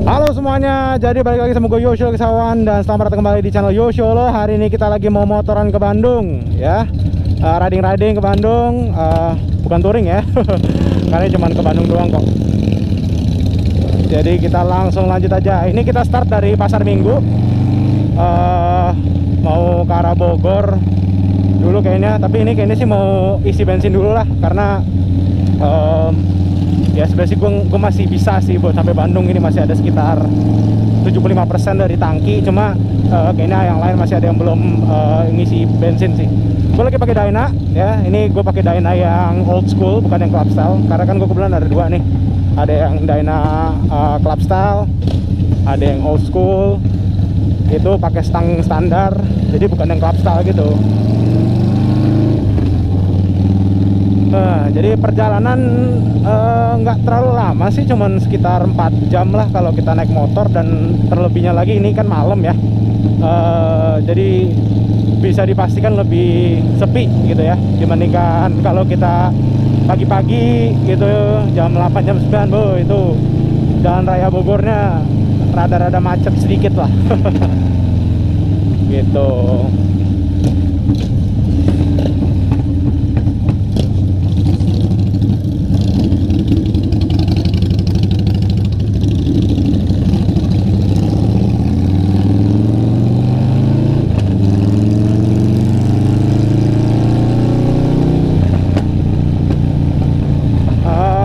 Halo semuanya, jadi balik lagi sama gue Yoshio Kesawan dan selamat datang kembali di channel Yoshio lo. Hari ini kita lagi mau motoran ke Bandung ya, riding ke Bandung, bukan touring ya, karena cuma ke Bandung doang kok. Jadi kita langsung lanjut aja. Ini kita start dari Pasar Minggu, mau ke arah Bogor dulu kayaknya. Tapi ini kayaknya sih mau isi bensin dulu lah, karena ya sebenarnya gue masih bisa sih buat sampai Bandung. Ini masih ada sekitar 75% dari tangki, cuma kayaknya yang lain masih ada yang belum ngisi bensin sih. Gue lagi pakai Dyna ya. Ini gue pakai Dyna yang old school, bukan yang club style, karena kan gue kebetulan ada dua nih. Ada yang Dyna club style, ada yang old school. Itu pakai stang standar, jadi bukan yang club style gitu. Jadi perjalanan nggak terlalu lama sih, cuman sekitar 4 jam lah kalau kita naik motor, dan terlebihnya lagi ini kan malam ya, jadi bisa dipastikan lebih sepi gitu ya dibandingkan kalau kita pagi-pagi gitu jam 8 jam 9. Itu jalan raya Bogornya rada-rada macet sedikit lah. Gitu.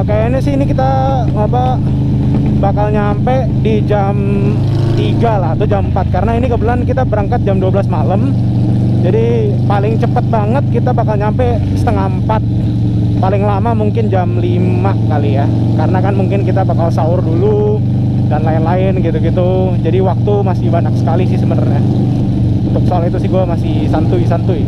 Kayaknya sih ini kita bakal nyampe di jam 3 lah atau jam 4, karena ini kebetulan kita berangkat jam 12 malam. Jadi paling cepet banget kita bakal nyampe setengah 4, paling lama mungkin jam 5 kali ya, karena kan mungkin kita bakal sahur dulu dan lain-lain gitu-gitu. Jadi waktu masih banyak sekali sih sebenarnya. Untuk soal itu sih gue masih santuy-santuy.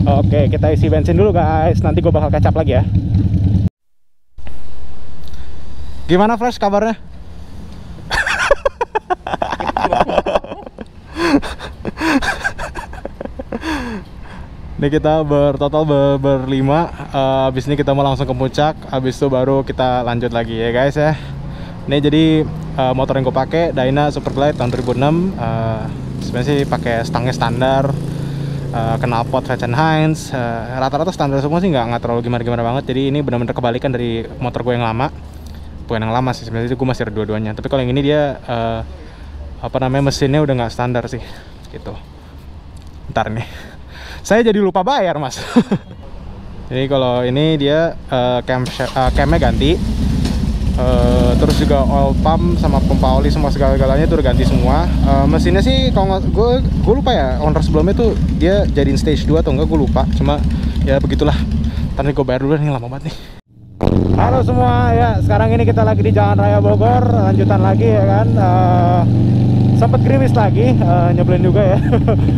Oke, kita isi bensin dulu guys, nanti gue bakal catch up lagi ya. Gimana Flash kabarnya? Ini kita bertotal berlima. Habis ini kita mau langsung ke puncak, habis itu baru kita lanjut lagi ya guys ya. Ini jadi motor yang gue pakai Dyna Superglide tahun 2006. Sebenarnya sih pakai stangnya standar, knalpot Vets & Hines, rata-rata standar semua sih, nggak terlalu gimana-gimana banget. Jadi ini benar-benar kebalikan dari motor gue yang lama. Bukan yang lama sih sebenarnya, gue masih ada dua-duanya. Tapi kalau yang ini dia mesinnya udah nggak standar sih gitu. Ntar nih saya jadi lupa bayar mas. Jadi kalau ini dia camnya ganti, terus juga oil pump sama pompa oli semua segala-galanya itu udah ganti semua. Mesinnya sih kalau gue lupa ya, owner sebelumnya tuh dia jadiin stage 2 atau enggak, gue lupa. Cuma ya begitulah. Ntar gue bayar dulu nih, lama banget nih. Halo semua ya, sekarang ini kita lagi di Jalan Raya Bogor, lanjutan lagi ya kan. Sempet gerimis lagi, nyebelin juga ya.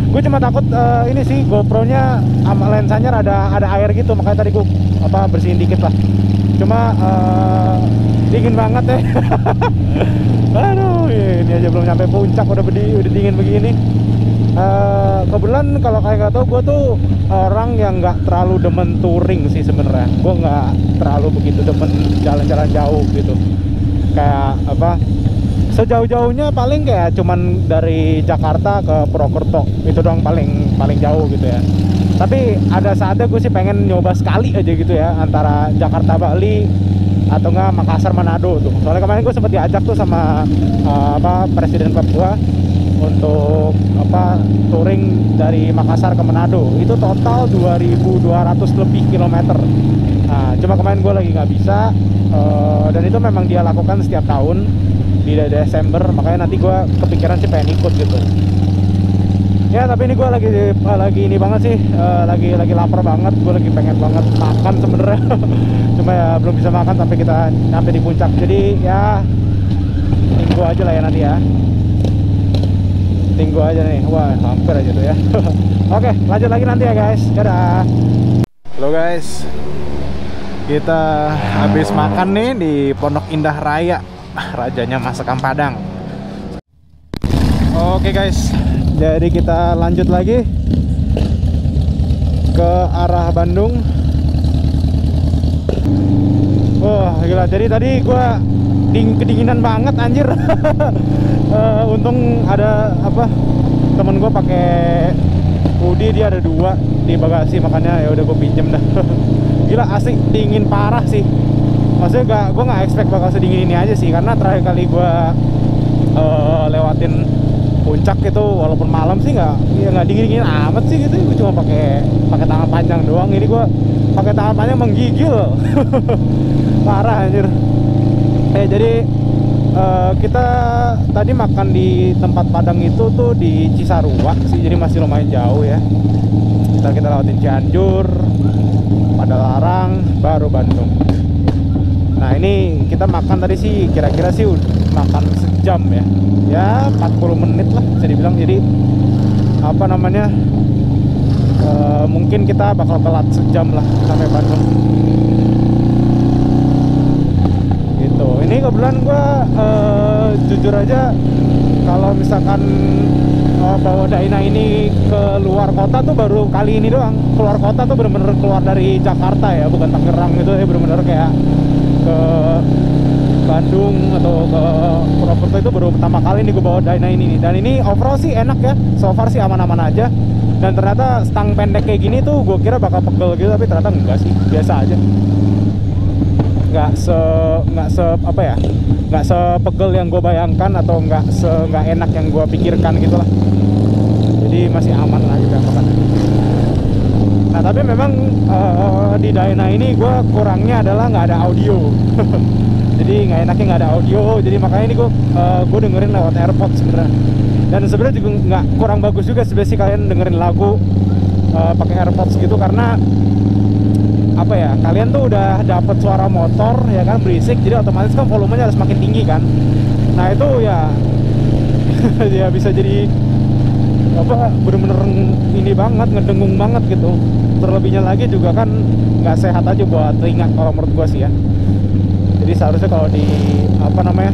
Gue cuma takut ini sih GoPro-nya sama lensanya ada air gitu, makanya tadi gue bersihin dikit lah. Cuma dingin banget ya. Aduh, ini aja belum nyampe puncak udah dingin begini. Kebetulan kalau kayak nggak tahu, gue tuh orang yang nggak terlalu demen touring sih sebenarnya. Gue nggak terlalu begitu demen jalan-jalan jauh gitu. Kayak sejauh-jauhnya paling kayak cuman dari Jakarta ke Purwokerto, itu doang paling jauh gitu ya. Tapi ada saatnya gue sih pengen nyoba sekali aja gitu ya, antara Jakarta Bali atau enggak Makassar Manado tuh. Soalnya kemarin gue sempat diajak tuh sama Presiden Papua untuk touring dari Makassar ke Manado. Itu total 2.200 lebih kilometer. Nah, cuma kemarin gue lagi nggak bisa, dan itu memang dia lakukan setiap tahun di Desember, makanya nanti gue kepikiran sih pengen ikut gitu. Ya tapi ini gue lagi ini banget sih, lagi lapar banget. Gue lagi pengen banget makan sebenarnya. Cuma ya belum bisa makan sampai kita nyampe di puncak. Jadi ya tunggu aja lah ya nanti ya. Tunggu aja nih. Wah hampir aja tuh ya. Oke, lanjut lagi nanti ya guys. Dadah. Halo guys, kita habis makan nih di Pondok Indah Raya, rajanya masakan Padang. Oke guys, jadi kita lanjut lagi ke arah Bandung. Wah gila, jadi tadi gua kedinginan banget anjir. Untung ada apa, temen gua pakai hoodie, dia ada 2 di bagasi, makanya ya udah gua pinjem dah. Gila asik, dingin parah sih. Maksudnya gua nggak expect bakal sedingin ini aja sih, karena terakhir kali gua lewatin puncak itu walaupun malam sih nggak dingin amat sih gitu. Gue cuma pakai tangan panjang doang. Ini gue pakai tangan panjang menggigil. Parah anjir. Jadi kita tadi makan di tempat Padang itu tuh di Cisarua sih, jadi masih lumayan jauh ya. Kita lewatin Cianjur, Padalarang, baru Bandung. Nah ini kita makan tadi sih kira-kira sih makan sejam ya 40 menit lah bisa dibilang. Jadi apa namanya, mungkin kita bakal telat sejam lah sampai Bandung gitu. Ini kebetulan gue jujur aja, kalau misalkan bawa Dyna ini ke luar kota tuh baru kali ini doang. Keluar kota tuh bener-bener keluar dari Jakarta ya, bukan Tangerang gitu ya, bener-bener kayak ke Bandung atau ke Purwokerto itu baru pertama kali nih gue bawa Dyna ini nih. Dan ini overall sih enak ya, so far sih aman-aman aja. Dan ternyata stang pendek kayak gini tuh gue kira bakal pegel gitu, tapi ternyata enggak sih, biasa aja. Nggak sepegel yang gue bayangkan, atau nggak enak yang gue pikirkan gitu lah. Jadi masih aman lah gitu makan. Nah tapi memang di Dyna ini gue kurangnya adalah nggak ada audio. Jadi nggak enaknya nggak ada audio, jadi makanya ini gue dengerin lewat AirPods sebenarnya. Dan sebenarnya juga nggak kurang bagus juga sebenarnya sih kalian dengerin lagu pakai AirPods gitu, karena apa ya, kalian tuh udah dapet suara motor ya kan, berisik, jadi otomatis kan volumenya harus makin tinggi kan. Nah itu ya ya bisa jadi apa, bener-bener ini banget, ngedengung banget gitu. Terlebihnya lagi juga kan nggak sehat aja buat telinga kalau menurut gua sih ya. Jadi seharusnya kalau di apa namanya,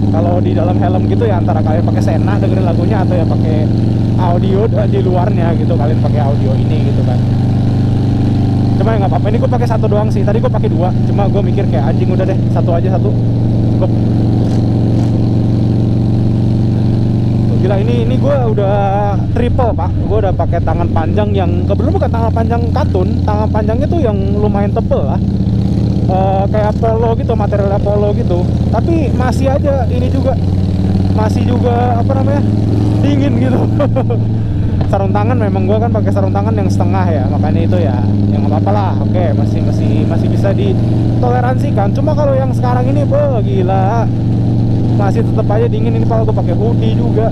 kalau di dalam helm gitu ya, antara kalian pakai Sena dengerin lagunya, atau ya pakai audio di luarnya gitu, kalian pakai audio ini gitu kan. Cuma ya nggak apa-apa, ini gue pakai 1 doang sih. Tadi gue pakai 2, cuma gue mikir kayak anjing udah deh 1 aja, 1 cukup. Gila, ini gue udah triple pak. Gue udah pakai tangan panjang yang kebetulan bukan tangan panjang katun, tangan panjangnya tuh yang lumayan tebel lah. Kayak polo gitu, materialnya polo gitu. Tapi masih aja ini juga, masih juga apa namanya, dingin gitu. Sarung tangan memang gue kan pakai sarung tangan yang setengah ya, makanya itu ya yang nggak apa-apa lah. Oke, masih bisa ditoleransikan. Cuma kalau yang sekarang ini gila, masih tetap aja dingin. Ini kalau gue pakai hoodie juga.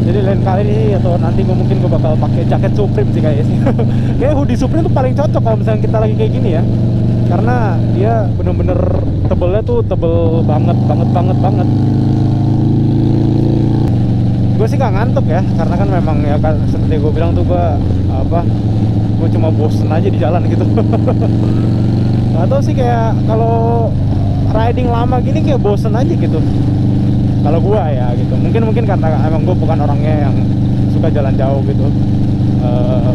Jadi lain kali nih, atau nanti mungkin gue bakal pakai jaket Supreme sih kayaknya sih. Kayak hoodie Supreme tuh paling cocok kalau misalnya kita lagi kayak gini ya, karena dia bener-bener tebelnya tuh tebel banget. Gue sih gak ngantuk ya, karena kan memang ya kan seperti gue bilang tuh, gue cuma bosen aja di jalan gitu. Atau sih kayak kalau riding lama gini kayak bosen aja gitu kalau gue ya gitu. Mungkin karena emang gue bukan orangnya yang suka jalan jauh gitu.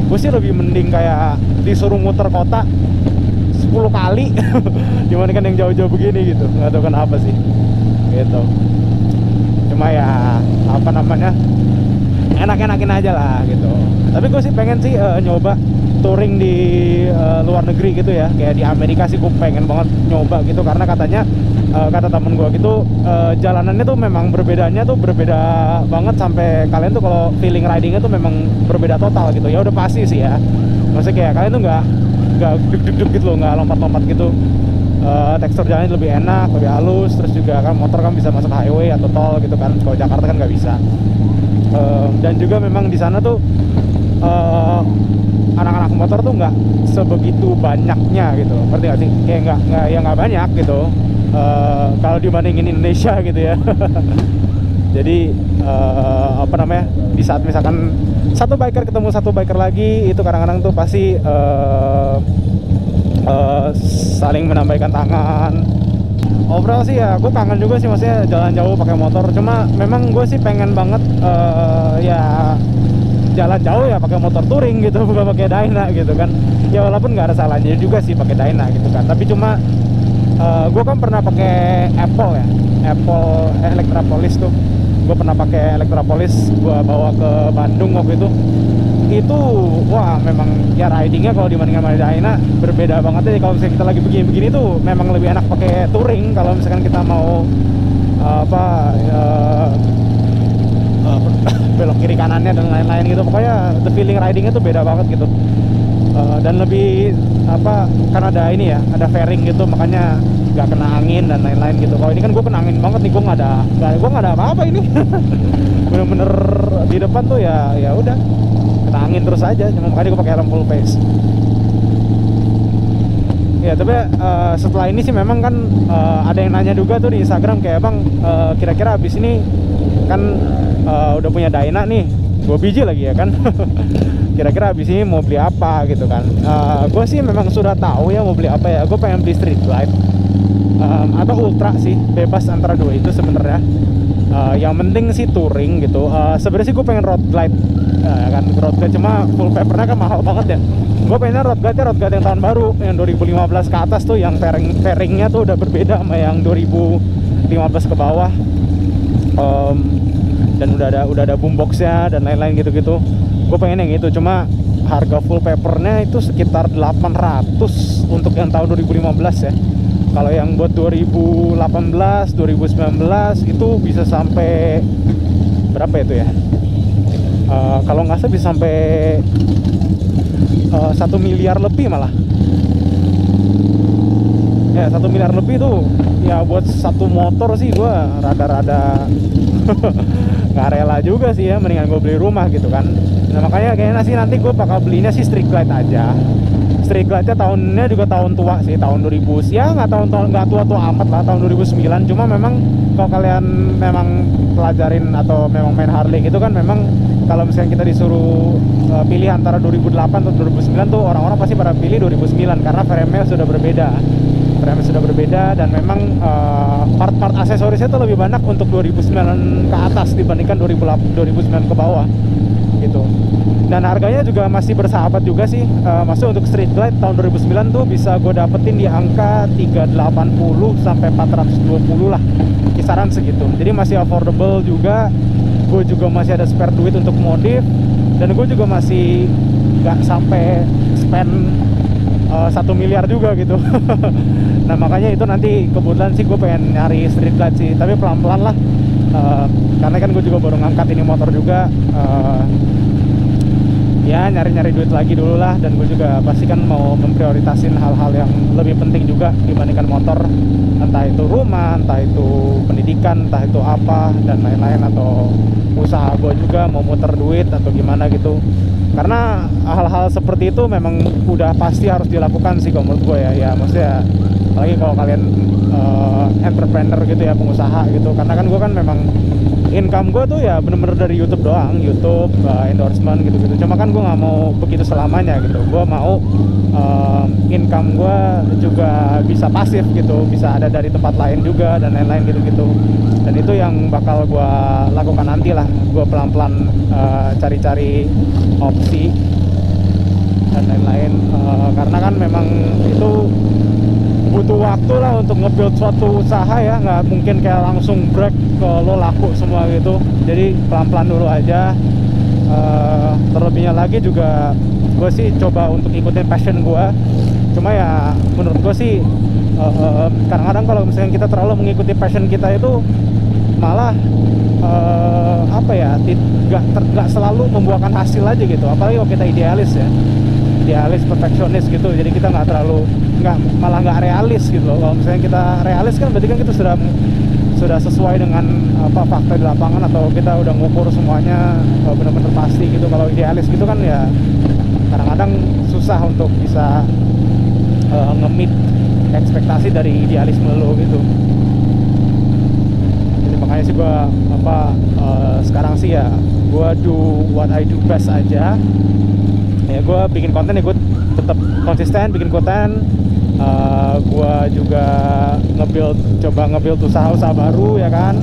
Gue sih lebih mending kayak disuruh muter kota 10 kali dibandingkan yang jauh-jauh begini gitu. Gak tau kenapa sih gitu. Cuma ya apa namanya, enak-enakin aja lah gitu. Tapi gue sih pengen sih nyoba touring di luar negeri gitu ya. Kayak di Amerika sih gue pengen banget nyoba gitu, karena katanya kata temen gue gitu, jalanannya tuh memang berbeda banget, sampai kalian tuh kalau feeling ridingnya tuh memang berbeda total gitu. Ya udah pasti sih ya, maksudnya kayak kalian tuh nggak deg-deg gitu loh, nggak lompat-lompat gitu. Tekstur jalannya lebih enak, lebih halus. Terus juga kan motor kan bisa masuk highway atau tol gitu kan, kalau Jakarta kan nggak bisa. Dan juga memang di sana tuh anak-anak motor tuh nggak sebegitu banyaknya gitu, ngerti nggak sih? Kayak nggak banyak gitu kalau dibandingin Indonesia gitu ya. Jadi apa namanya, di saat misalkan satu biker ketemu satu biker lagi, itu kadang-kadang tuh pasti saling menambahkan tangan, overall sih ya gue kangen juga sih, maksudnya jalan jauh pakai motor. Cuma memang gue sih pengen banget ya jalan jauh ya pakai motor touring gitu, bukan pakai Dyna gitu kan. Ya walaupun nggak ada salahnya juga sih pakai Dyna gitu kan, tapi cuma gue kan pernah pakai Apple ya, Apple Electrapolis tuh. Gue pernah pakai Electrapolis, gue bawa ke Bandung waktu itu wah memang ya ridingnya kalau dibandingkan sama Dyna berbeda banget ya. Kalau misalnya kita lagi begini-begini tuh memang lebih enak pakai touring. Kalau misalkan kita mau belok kiri kanannya dan lain-lain gitu, pokoknya the feeling ridingnya tuh beda banget gitu. Dan lebih karena ada ini ya, ada fairing gitu, makanya nggak kena angin dan lain-lain gitu. Kalau ini kan gue kena angin banget nih, gue nggak ada apa-apa ini. Bener-bener di depan tuh ya udah kena angin terus aja, cuma makanya gue pakai helm full face. Ya tapi setelah ini sih memang kan ada yang nanya juga tuh di Instagram kayak, bang kira-kira abis ini kan udah punya Dyna nih 2 biji lagi ya kan. Kira-kira abis ini mau beli apa gitu kan. Gue sih memang sudah tahu ya mau beli apa ya. Gue pengen beli Street Glide atau Ultra sih, bebas antara dua itu sebenarnya. Yang penting sih touring gitu. Sebenarnya sih gue pengen Road Glide kan, Road Glide, cuma full papernya kan mahal banget ya. Gue pengennya Road Glide yang tahun baru, yang 2015 ke atas tuh, yang fairingnya tuh udah berbeda sama yang 2015 ke bawah. Dan udah ada boomboxnya dan lain-lain gitu-gitu. Gue pengen yang itu, cuma harga full papernya itu sekitar 800 untuk yang tahun 2015 ya. Kalau yang buat 2018, 2019 itu bisa sampai berapa itu ya? Kalau nggak salah bisa sampai 1 miliar lebih malah. Ya 1 miliar lebih tuh ya buat satu motor sih gue rada-rada nggak rela juga sih ya, mendingan gue beli rumah gitu kan. Nah makanya kayaknya sih nanti gue bakal belinya sih Street Glide aja. Street Glide-nya tahunnya juga tahun tua sih, tahun 2000 ya, nggak tua-tua amat lah, tahun 2009. Cuma memang kalau kalian memang pelajarin atau memang main Harley gitu kan, memang kalau misalnya kita disuruh pilih antara 2008 atau 2009 tuh orang-orang pasti pada pilih 2009 karena frame-nya sudah berbeda dan memang part-part aksesorisnya tuh lebih banyak untuk 2009 ke atas dibandingkan 2009 ke bawah gitu. Dan harganya juga masih bersahabat juga sih. Maksudnya untuk Street Glide tahun 2009 tuh bisa gue dapetin di angka 380 sampai 420 lah, kisaran segitu. Jadi masih affordable juga. Gue juga masih ada spare duit untuk modif, dan gue juga masih nggak sampai spend 1 miliar juga gitu. Nah makanya itu nanti kebetulan sih gue pengen nyari Street Glide sih, tapi pelan-pelan lah. Karena kan gue juga baru ngangkat ini motor juga. Ya nyari-nyari duit lagi dulu lah, dan gue juga pasti kan mau memprioritasin hal-hal yang lebih penting juga dibandingkan motor, entah itu rumah, entah itu pendidikan, entah itu apa dan lain-lain, atau usaha gue juga mau muter duit atau gimana gitu. Karena hal-hal seperti itu memang udah pasti harus dilakukan sih kalau menurut gue ya maksudnya apalagi kalau kalian entrepreneur gitu ya, pengusaha gitu. Karena kan gue kan memang income gue tuh ya bener-bener dari YouTube doang, YouTube, endorsement gitu-gitu. Cuma kan gue nggak mau begitu selamanya gitu. Gue mau income gue juga bisa pasif gitu, bisa ada dari tempat lain juga dan lain-lain gitu-gitu. Dan itu yang bakal gue lakukan nanti lah. Gue pelan-pelan cari-cari opsi dan lain-lain. Karena kan memang itu butuh waktu lah untuk nge-build suatu usaha ya, nggak mungkin kayak langsung break kalau laku semua gitu. Jadi pelan-pelan dulu aja. Terlebihnya lagi juga gue sih coba untuk ikutin passion gue. Cuma ya menurut gue sih kadang-kadang kalau misalnya kita terlalu mengikuti passion kita itu malah nggak selalu membuahkan hasil aja gitu. Apalagi kalau kita idealis perfeksionis gitu, jadi kita malah nggak realis gitu loh. Kalau misalnya kita realis kan berarti kan kita sudah sesuai dengan fakta di lapangan, atau kita udah ngukur semuanya benar-benar pasti gitu. Kalau idealis gitu kan ya kadang-kadang susah untuk bisa nge-meet ekspektasi dari idealisme lo gitu. Jadi makanya sih gue sekarang sih ya gue do what I do best aja. Ya gue bikin konten ya gue tetap konsisten bikin konten, Gua juga coba nge-build usaha-usaha baru ya kan.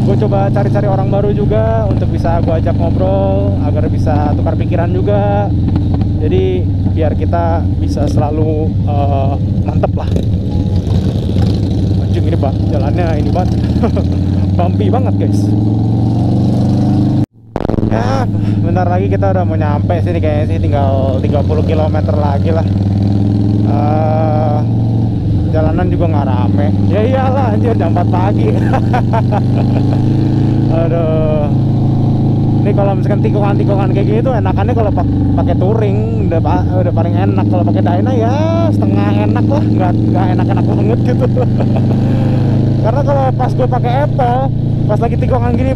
Gue coba cari-cari orang baru juga untuk bisa gue ajak ngobrol agar bisa tukar pikiran juga. Jadi biar kita bisa selalu mantep lah. Anjing ini jalannya ini banget bumpy banget guys. Ya bentar lagi kita udah mau nyampe sini kayaknya sih, tinggal 30 km lagi lah. Jalanan juga nggak rame. Ya iyalah anjir, jam 4 pagi. Aduh. Ini kalau misalkan tikungan-tikungan kayak gitu enakannya kalau pakai touring udah paling enak. Kalau pakai Dyna ya setengah enak lah, nggak enak-enak banget gitu. Karena kalau pas gue pakai Apple, pas lagi tikungan gini,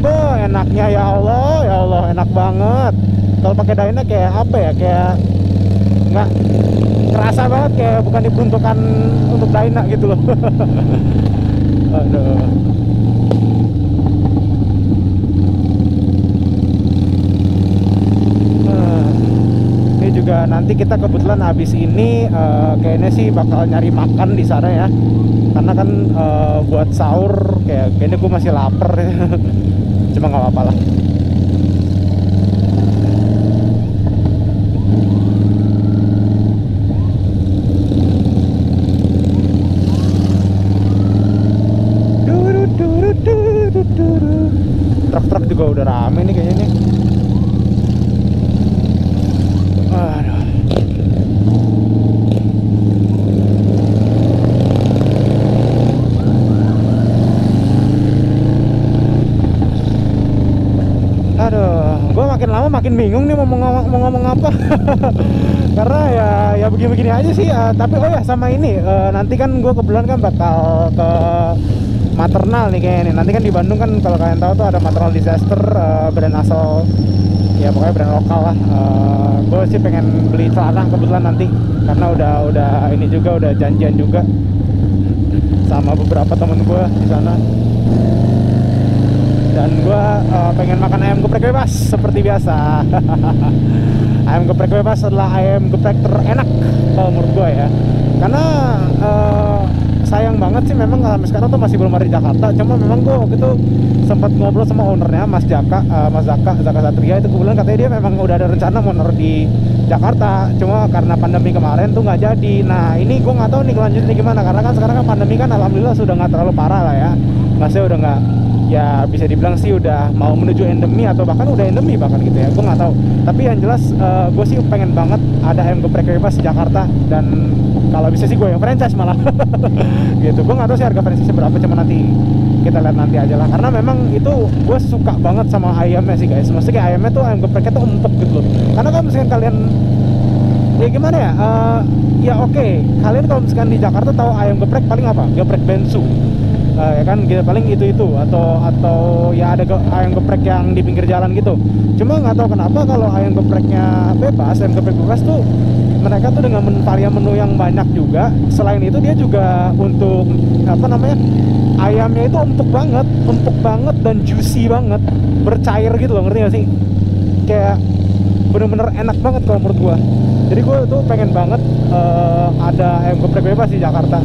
enaknya ya Allah enak banget. Kalau pakai Dyna kayak apa ya, kayak nggak kerasa banget, kayak bukan diperuntukkan untuk Dyna gitu loh. Aduh. Ini juga nanti kita kebetulan habis ini kayaknya sih bakal nyari makan di sana ya. Karena kan buat sahur kayaknya gue masih lapar. Cuma nggak apa-apa lah. Truk-truk juga udah rame nih kayaknya nih. Aduh. Gue makin lama makin bingung nih mau ngomong apa. Karena ya begini-begini aja sih. Tapi oh ya sama ini, nanti kan gue kebetulan kan bakal ke maternal nih kayaknya nih. Nanti kan di Bandung kan kalau kalian tahu tuh ada maternal disaster, brand asal ya pokoknya brand lokal lah. Gue sih pengen beli celana kebetulan nanti, karena udah ini juga udah janjian juga sama beberapa temen gue di sana. Dan gue pengen makan ayam geprek bebas seperti biasa. Ayam geprek bebas adalah ayam geprek terenak kalau menurut gue ya. Karena sayang banget sih memang sampai sekarang tuh masih belum ada di Jakarta. Cuma memang gue waktu itu sempat ngobrol sama ownernya, Mas Zaka Satria. Itu kebetulan katanya dia memang udah ada rencana mau naruh di Jakarta. Cuma karena pandemi kemarin tuh nggak jadi. Nah ini gue nggak tahu nih kelanjutannya gimana. Karena kan sekarang kan pandemi kan alhamdulillah sudah nggak terlalu parah lah ya. Masnya udah nggak, ya bisa dibilang sih udah mau menuju endemi atau bahkan udah endemi bahkan gitu ya. Gue nggak tahu. Tapi yang jelas gue sih pengen banget ada ayam geprek bebas di Jakarta, dan kalau bisa sih gue yang franchise malah. Gitu. Gue nggak tahu sih harga franchise berapa, cuma nanti kita lihat nanti aja lah. Karena memang itu gue suka banget sama ayamnya sih guys. Maksudnya kayak ayamnya tuh, ayam gepreknya tuh empuk gitu loh. Karena kalau misalkan kalian ya gimana ya, ya oke, kalian kalau misalkan di Jakarta tahu ayam geprek paling apa? Geprek bensu. Ya kan gitu, paling itu atau ya ada ayam geprek yang di pinggir jalan gitu. Cuma nggak tahu kenapa kalau ayam gepreknya bebas, ayam geprek bebas tuh mereka tuh dengan varian menu yang banyak juga. Selain itu dia juga untuk apa namanya, ayamnya itu empuk banget dan juicy banget, bercair gitu loh, ngerti gak sih? Kayak bener-bener enak banget kalau menurut gua. Jadi gua tuh pengen banget ada ayam geprek bebas di Jakarta,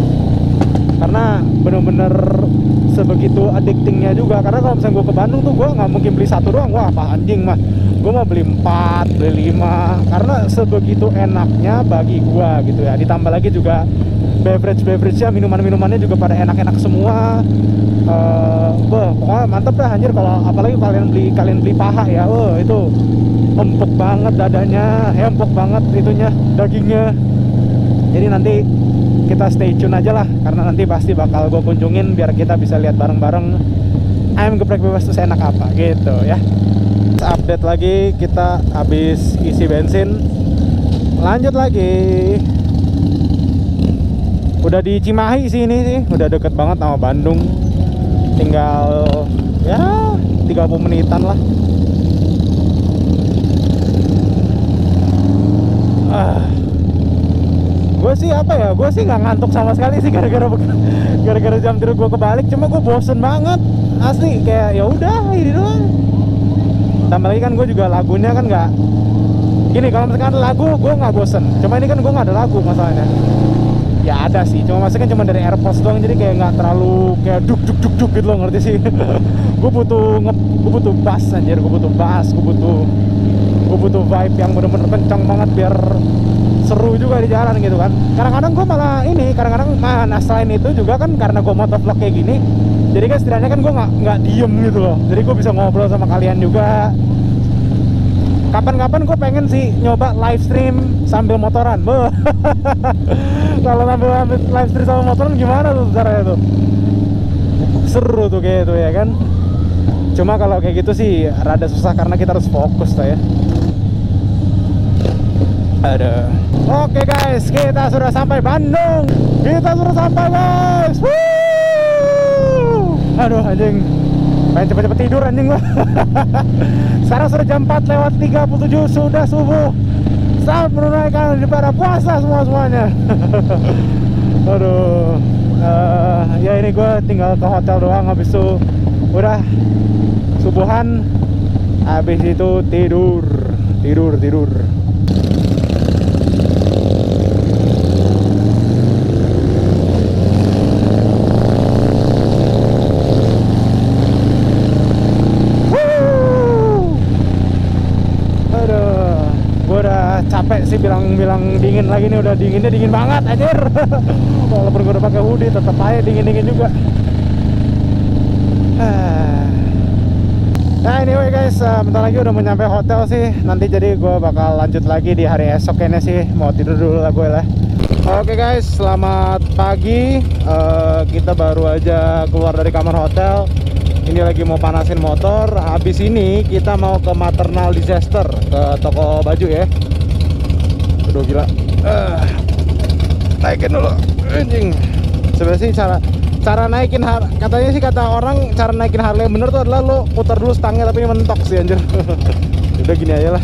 karena bener-bener sebegitu addictingnya juga. Karena kalau misalnya gue ke Bandung tuh gue nggak mungkin beli satu doang, wah apa anjing mah, gue mau beli 4, beli 5, karena sebegitu enaknya bagi gue gitu ya. Ditambah lagi juga beverage-nya, minuman-minumannya juga pada enak-enak semua. Pokoknya mantep dah anjir. Kalau apalagi kalian beli paha ya, itu empuk banget dadanya, empuk banget itunya, dagingnya. Jadi nanti kita stay tune aja lah, karena nanti pasti bakal gue kunjungin biar kita bisa lihat bareng-bareng ayam geprek bebas itu enak apa gitu ya. Update lagi, kita habis isi bensin, lanjut lagi. Udah di Cimahi sih ini sih, udah deket banget sama Bandung, tinggal ya 30 menitan lah. Gue sih apa ya, gue sih nggak ngantuk sama sekali sih gara-gara jam tidur gue kebalik. Cuma gue bosen banget asli, kayak ya udah ini doang. Tambah lagi kan gue juga lagunya kan nggak gini, kalau misalkan ada lagu gue nggak bosen. Cuma ini kan gue nggak ada lagu masalahnya Ya ada sih, cuma masih kan cuma dari AirPods doang, jadi kayak nggak terlalu kayak duk duk duk duk gitu loh, ngerti sih? Gue butuh bass anjir, gue butuh vibe yang bener-bener kencang banget biar seru juga di jalan gitu kan. Kadang-kadang gue malah kadang-kadang selain itu juga kan karena gue motovlog kayak gini, jadi kan setidaknya kan gue nggak diem gitu loh, jadi gue bisa ngobrol sama kalian juga. Kapan-kapan gue pengen sih nyoba live stream sambil motoran. Kalau sambil live stream sama motoran gimana tuh caranya tuh? Seru tuh kayak itu ya kan. Cuma kalau kayak gitu sih rada susah karena kita harus fokus tuh ya. Ada. Oke guys, kita sudah sampai Bandung. Kita sudah sampai guys. Woo! Aduh anjing, pengen cepet-cepet tidur anjing gua. Sekarang sudah jam 4:37, sudah subuh. Selamat menunaikan ibadah puasa semuanya. Aduh, ya ini gue tinggal ke hotel doang, habis itu udah subuhan, habis itu tidur. Capek sih bilang dingin lagi nih, udah dingin banget anjir. Walaupun gue udah pakai hoodie tetap aja dingin juga. Nah anyway guys, bentar lagi udah mau nyampe hotel sih. Nanti jadi gue bakal lanjut lagi di hari esok kayaknya sih. Mau tidur dulu lah gue lah. Oke guys, selamat pagi. Kita baru aja keluar dari kamar hotel. Ini lagi mau panasin motor. Habis ini kita mau ke Maternal Disaster, ke toko baju ya. Aduh gila. Naikin dulu anjing. Sebenarnya sih cara naikin katanya sih, kata orang cara naikin Harley yang bener tuh adalah lo putar dulu stangnya tapi mentok sih anjir. Udah gini aja lah.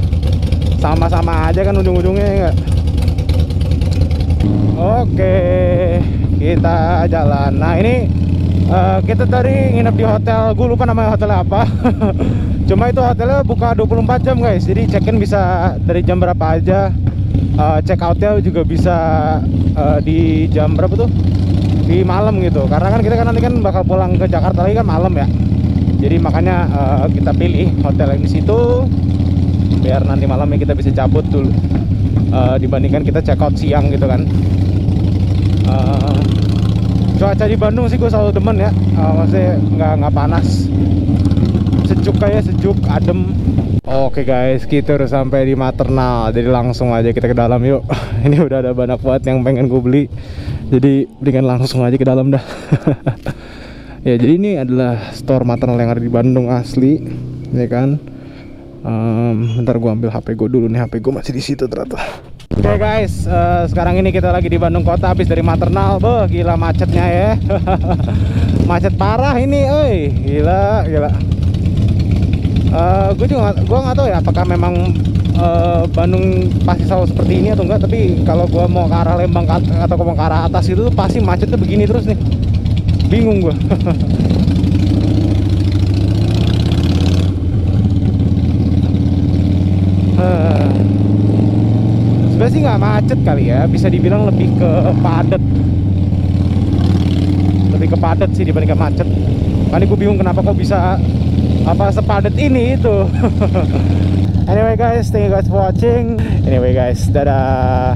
Sama-sama aja kan ujung-ujungnya ya enggak? Oke, kita jalan. Nah ini kita tadi nginep di hotel, gue lupa namanya hotelnya apa. Cuma itu hotelnya buka 24 jam guys. Jadi check-in bisa dari jam berapa aja. Check outnya juga bisa di jam berapa tuh? Di malam gitu. Karena kan kita kan nanti kan bakal pulang ke Jakarta lagi kan malam ya. Jadi makanya kita pilih hotel yang di situ biar nanti malamnya kita bisa cabut dulu. Dibandingkan kita check out siang gitu kan. Cuaca di Bandung sih gue selalu demen ya. Maksudnya nggak panas. Sejuk, adem. Oke guys, kita udah sampai di Maternal. Jadi langsung aja kita ke dalam yuk. Ini udah ada banyak banget yang pengen gue beli. Jadi belikan langsung aja ke dalam dah. Ya jadi ini adalah store maternal yang ada di Bandung asli, ya kan. Bentar gue ambil HP gue dulu nih. HP gue masih di situ ternyata. Oke guys, sekarang ini kita lagi di Bandung kota, habis dari Maternal. Beuh, gila macetnya ya. Macet parah ini, oi. Gila. Gue nggak tahu ya apakah memang Bandung pasti selalu seperti ini atau enggak, tapi kalau gue mau ke arah Lembang atau mau ke arah atas itu pasti macetnya begini terus nih. Bingung gue. Sebenarnya sih nggak macet kali ya, bisa dibilang lebih ke padat sih dibandingkan macet. Makanya gue bingung kenapa kok bisa sepadat ini itu. Anyway guys, thank you guys for watching. Anyway guys, dadah.